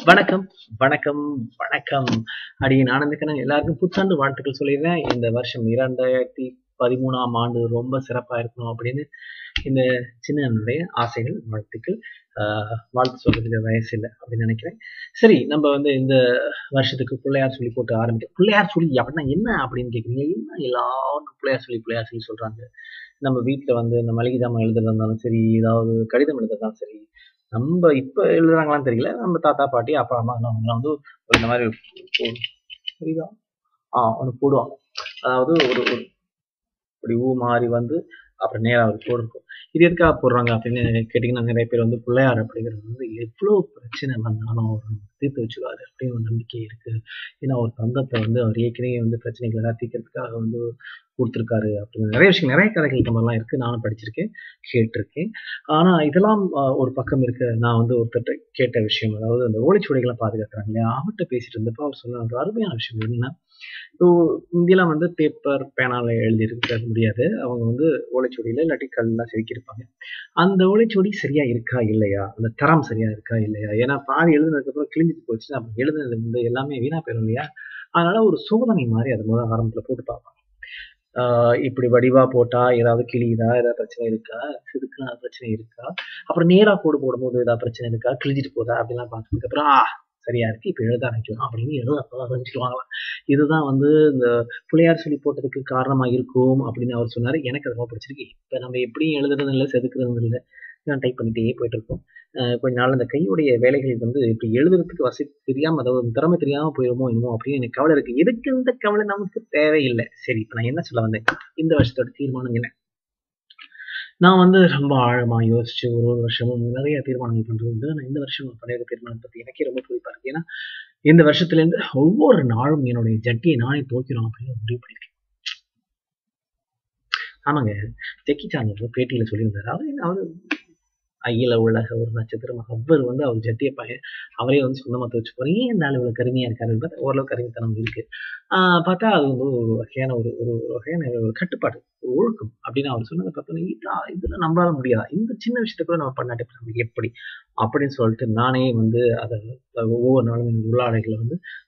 வணக்கம், வணக்கம், வணக்கம். அடியேன் ஆனந்தக்கண்ணன். எல்லாருக்கும் புத்தாண்டு வாழ்த்துக்கள் சொல்லிடுறேன். இந்த வருஷம் 2013ஆம் ஆண்டு ரொம்ப சிறப்பா இருக்கணும் அப்படின்னு இந்த சின்னனுடைய ஆசைகள், வாழ்த்துக்கள். வாழ்த்து சொல்றதுக்கு வயசு இல்லை அப்படின்னு நினைக்கிறேன். சரி, நம்ம இந்த வருஷத்துக்கு பிள்ளையார் சொல்லி போட்டு ஆரம்பிக்கும். பிள்ளையார் சொல்லி அப்படின்னா என்ன அப்படின்னு கேட்குறீங்க. என்ன எல்லாருக்கும் பிள்ளையார் சொல்லி சொல்றாங்க. நம்ம வீட்டுல இந்த மளிகை ஜாமான் எழுதுறதா இருந்தாலும் சரி, ஏதாவது கடிதம் எழுதுறதாலும் சரி, நம்ம இப்ப எழுதுறாங்களான்னு தெரியல. நம்ம தாத்தா பாட்டி அப்பா அம்மா அவங்கலாம் ஒரு இந்த மாதிரி புரியுதா ஒண்ணு போடுவாங்க. அதாவது ஒரு ஒரு இப்படி ஊ மாறி அப்புறம் நேரா ஒரு கோடு இருக்கும். இது எதுக்காக போடுறாங்க அப்படின்னு கேட்டீங்கன்னா, நிறைய பேர் பிள்ளையார் அப்படிங்கிறது எவ்வளவு பிரச்சனை வந்தாலும் அவர் தீர்த்து வச்சுருவாரு அப்படின்னு ஒரு நம்பிக்கை இருக்கு. ஏன்னா ஒரு தந்தத்தை அவர் ஏற்கனவே பிரச்சனைகள் எல்லாம் தீர்க்கறதுக்காக கொடுத்துருக்காரு அப்படின்னு நிறைய விஷயம், நிறைய கதைகள் இந்த மாதிரிலாம் இருக்கு. நானும் படிச்சிருக்கேன், கேட்டிருக்கேன். ஆனா இதெல்லாம் ஒரு பக்கம் இருக்கு. நான் ஒருத்தர்கிட்ட கேட்ட விஷயம், அதாவது அந்த ஓலைச்சுவடிகளை பாதுகாக்கிறாங்க இல்லையா, அவர்கிட்ட பேசிட்டு இருந்தப்போ அவர் சொன்ன ஒரு அருமையான விஷயம் என்னன்னா, இப்போ இங்கெல்லாம் பேப்பர் பேனால எழுதி இருக்க முடியாது. அவங்க ஓலைச்சுவடியில இல்லாட்டி கல்லாம் செதுக்கியிருப்பாங்க. அந்த ஓலைச்சுவடி சரியா இருக்கா இல்லையா, அந்த தரம் சரியா இருக்கா இல்லையா, ஏன்னா பாதி எழுதுனதுக்கு அப்புறம் கிழிஞ்சிட்டு போச்சுன்னா அப்ப எழுதுனது எல்லாமே வீணா போயிடும் இல்லையா. அதனால ஒரு சோதனை மாதிரி அதை முதல் ஆரம்பத்துல போட்டு பார்ப்பாங்க. இப்படி வடிவா போட்டா ஏதாவது கிழியுதா, ஏதாவது பிரச்சனை இருக்கா, செதுக்குனா பிரச்சனை இருக்கா, அப்புறம் நேரா கோடு போடும்போது ஏதாவது பிரச்சனை இருக்கா, கிழிஞ்சிட்டு போதா அப்படிலாம் பார்த்ததுக்கு அப்புறம் சரியா இருக்கு, இப்ப எழுத ஆரம்பிக்கலாம் அப்படின்னு எழுத ஆரம்பிச்சிருவாங்களாம். இதுதான் இந்த பிள்ளையார் சொல்லி போட்டதுக்கு காரணமா இருக்கும் அப்படின்னு அவர் சொன்னாரு. எனக்கு அது ரொம்ப பிடிச்சிருக்கு. இப்ப நம்ம எப்படியும் எழுதுறது இல்லை, செதுக்குறது இல்லை, டைப் பண்ணிட்டே போயிட்டு இருக்கோம். கொஞ்ச நாள் இந்த கையுடைய வேலைகள் இப்படி எழுதுறதுக்கு வசதி தெரியாம, அதாவது திறமை தெரியாம போயிருமோ என்னமோ அப்படின்னு எனக்கு கவலை இருக்கு. எதுக்கு இந்த கவலை, நமக்கு தேவையில்லை. சரி, இப்ப நான் என்ன சொல்ல வந்தேன், இந்த வருஷத்தோட தீர்மானம் என்ன? நான் ரொம்ப ஆழமா யோசிச்சு ஒரு வருஷமும் நிறைய தீர்மானங்கள் பண்றது. நான் இந்த வருஷம் பண்ணிய தீர்மானம் பத்தி எனக்கே ரொம்ப குறிப்பா இருக்கு. ஏன்னா இந்த வருஷத்துல இருந்து ஒவ்வொரு நாளும் என்னுடைய ஜட்டியை நானே துவைக்கணும் அப்படின்னு முடிவு பண்ணிருக்கேன். ஆமாங்க, ஜக்கி சான் பேட்டியில சொல்லியிருந்தாரு. அவர் அகில உலக ஒரு நட்சத்திரம். அவர் அவர் ஜட்டிய அவரே சொந்தமா துவைச்சு போறேன். ஏன் இந்த ஆள் இவ்வளவு கருமையா இருக்காருன்னு பார்த்தா ஓரளவு கருமைத்தனம் இருக்கு. பார்த்தா அது ஒரு வகையான ஒரு வகையான ஒரு கட்டுப்பாடு, ஒரு ஒழுக்கம் அப்படின்னு அவர் சொன்னதை பார்த்தோன்னா, இதுல நம்மளால முடியாதா, இந்த சின்ன விஷயத்த கூட நம்ம பண்ணாட்டி எப்படி அப்படின்னு சொல்லிட்டு நானே அதை ஒவ்வொரு நாளும் எனக்கு உள்ளாடைகளை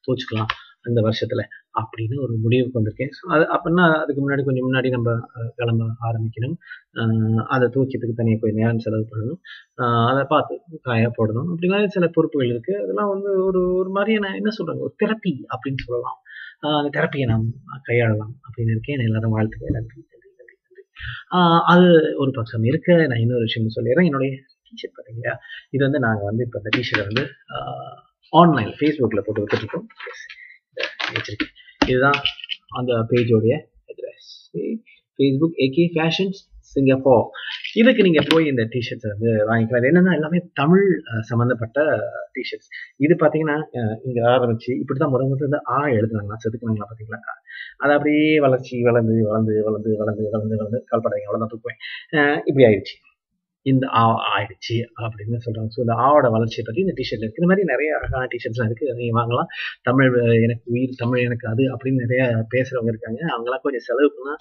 துவைச்சுக்கலாம் இந்த வருஷத்துல அப்படின்னு ஒரு முடிவுக்கு வந்திருக்கேன். ஸோ அப்படின்னா அதுக்கு கொஞ்சம் முன்னாடி நம்ம கிளம்ப ஆரம்பிக்கணும். அதை தூக்கியத்துக்கு தனியாக போய் நேரம் செலவு பண்ணணும். அதை பார்த்து காய போடணும். அப்படிலாம் சில பொறுப்புகள் இருக்கு. அதெல்லாம் ஒரு ஒரு மாதிரியான என்ன சொல்றாங்க, ஒரு தெரப்பி அப்படின்னு சொல்லலாம். அந்த தெரப்பியை நாம் கையாளலாம் அப்படின்னு இருக்கேன். எல்லாரும் வாழ்த்துக்கள். நன்றி, நன்றி, நன்றி, நன்றி. அது ஒரு பக்கம் இருக்க, நான் இன்னொரு விஷயம் சொல்லிடுறேன். என்னுடைய டிஷர்ட் பார்த்தீங்களா, இது நாங்கள் இப்போ இந்த டிஷர்ட்டை ஆன்லைன் ஃபேஸ்புக்ல போட்டு வித்துட்டு இருக்கோம். வச்சிருக்கேன். இதுதான் அந்த பேஜோடைய address, Facebook AK Fashions Singapore. இதுக்கு நீங்க போய் இந்த டிஷர்ட்ஸ் வாங்கிக்கலாம். என்னன்னா எல்லாமே தமிழ் சம்பந்தப்பட்ட டிஷர்ட்ஸ். இது பாத்தீங்கன்னா இங்க ஆரம்பிச்சு இப்படிதான் முதல்ல எழுதுனாங்களா, செதுக்குனாங்களா பாத்தீங்களா, அது அப்படியே வளர்ச்சி வளர்ந்து வளர்ந்து வளர்ந்து வளர்ந்து வளர்ந்து வளர்ந்து கால்படாதீங்க, அவ்வளவுதான் தூக்குவேன். இப்படி ஆயிடுச்சு, இந்த ஆயிடுச்சு அப்படின்னு சொல்றாங்க. ஸோ இந்த ஆவோட வளர்ச்சியை பத்தி இந்த டிஷர்ட் இருக்கு. இந்த மாதிரி நிறைய அழகான டிஷர்ட்ஸ்லாம் இருக்கு, நீங்க வாங்கலாம். தமிழ் எனக்கு உயிர், தமிழ் எனக்கு அது அப்படின்னு நிறைய பேசுறவங்க இருக்காங்க. அவங்களாம் கொஞ்சம் செலவு பண்ணா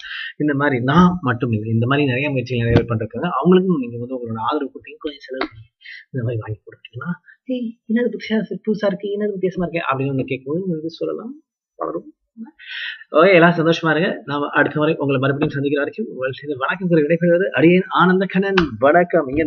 இந்த மாதிரி நான் மட்டும் இல்லை, இந்த மாதிரி நிறைய முயற்சிகள் நிறைய பேர் பண்றாங்க. அவங்களுக்கும் நீங்க உங்களோட ஆதரவு கொடுத்தீங்க, கொஞ்சம் செலவு பண்ணி இந்த மாதிரி வாங்கி கொடுத்தீங்கன்னா, என்னது புதுசா இருக்கு, என்னது வித்தியாசமா இருக்கு அப்படின்னு கேட்கும்போது சொல்லலாம், வளரும். எல்லாம் சந்தோஷமா இருங்க. நாம அடுத்த முறை உங்களை மறுபடியும் சந்திக்கிற வரைக்கும் உங்கள் வணக்கம் கூறி விடைபெறுவது அடியேன் ஆனந்தக்கண்ணன். வணக்கம். இங்க